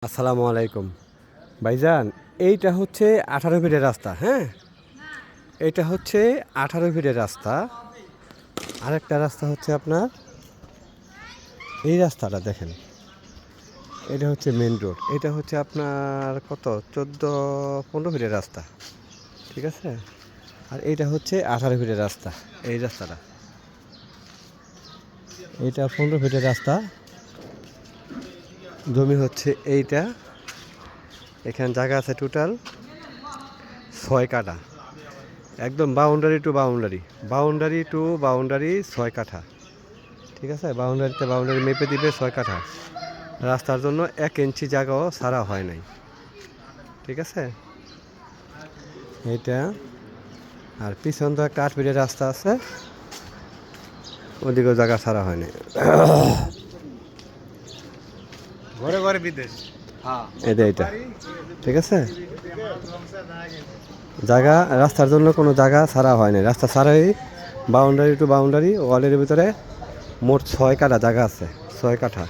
আসসালামু আলাইকুম ভাইজান। এইটা হচ্ছে 18 ফিটের রাস্তা। হ্যাঁ, এটা হচ্ছে 18 ফিটের রাস্তা। আরেকটা রাস্তা হচ্ছে আপনার এই রাস্তাটা দেখেন, এটা হচ্ছে মেন রোড। এটা হচ্ছে আপনার কত 14-15 ফিটের রাস্তা, ঠিক আছে। আর এইটা হচ্ছে 18 ফিটের রাস্তা। এই রাস্তাটা, এইটা 15 ফিটের রাস্তা। জমি হচ্ছে এইটা। এখানে জায়গা আছে টোটাল 6 কাঠা, একদম boundary two boundary, boundary two boundary 6 কাঠা, ঠিক আছে। বাউন্ডারিতে বাউন্ডারি মেপে দিবে 6 কাঠা। রাস্তার জন্য 1 ইঞ্চি জায়গাও ছাড়া হয় নাই, ঠিক আছে। এইটা আর পিছন তো একটা 8 ফিটের রাস্তা আছে, ওদিকেও জায়গা ছাড়া হয়নি। ঘরে ঘরে বিদেশ। এটা এইটা, ঠিক আছে। জায়গা রাস্তার জন্য কোনো জায়গা ছাড়া হয় নাই, রাস্তা ছাড়াই বাউন্ডারি টু বাউন্ডারি ওয়ালের ভিতরে মোট 6 কাঠা জায়গা আছে। 6 কাঠা।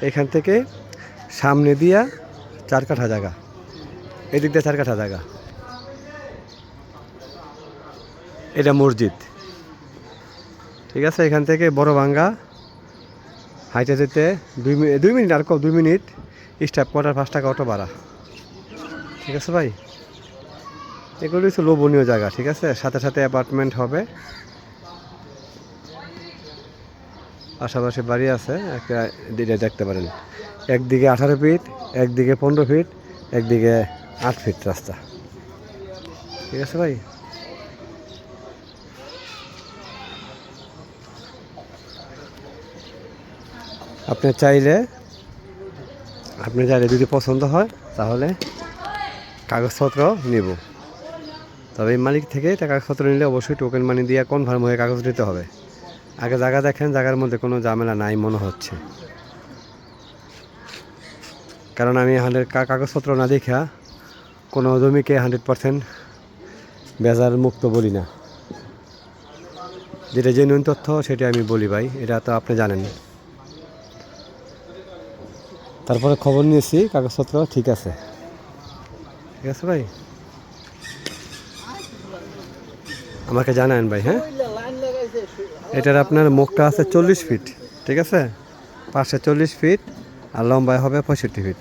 এখান থেকে সামনে দিয়া 4 কাঠা জায়গা, এদিক দিয়ে 4 কাঠা জায়গা। এটা মসজিদ, ঠিক আছে। এখান থেকে বড় ভাঙ্গা হাইটে যেতে 2 মিনিট আর 2 মিনিট। স্টাফ কোয়ার্টার 5 টাকা অটো ভাড়া, ঠিক আছে ভাই। এগুলো হচ্ছে লোভনীয় জায়গা, ঠিক আছে। সাথে সাথে অ্যাপার্টমেন্ট হবে, পাশাপাশি বাড়ি আছে। একটা দিকে দেখতে পারেন, একদিকে 18 ফিট, একদিকে 15 ফিট, একদিকে 8 ফিট রাস্তা, ঠিক আছে ভাই। আপনি চাইলে যদি পছন্দ হয় তাহলে কাগজপত্র নিব, তবে এই মালিক থেকে কাগজপত্র নিলে অবশ্যই টোকেন মানি দিয়ে কনফার্ম হয়ে কাগজ নিতে হবে। আগে জায়গা দেখেন, জায়গার মধ্যে কোনো ঝামেলা নাই মনে হচ্ছে, কারণ আমি কাগজপত্র না দেখা কোনো জমিকে 100% বেজার মুক্ত বলি না। যেটা জেনুইন তথ্য সেটা আমি বলি ভাই, এটা তো আপনি জানেন। তারপরে খবর নিয়েছি কাগজপত্র ঠিক আছে, ঠিক আছে ভাই। আমাকে জানান ভাই। হ্যাঁ, এটার আপনার মুখটা আছে 40 ফিট, ঠিক আছে। পাশে 40 ফিট আর লম্বায় হবে 65 ফিট।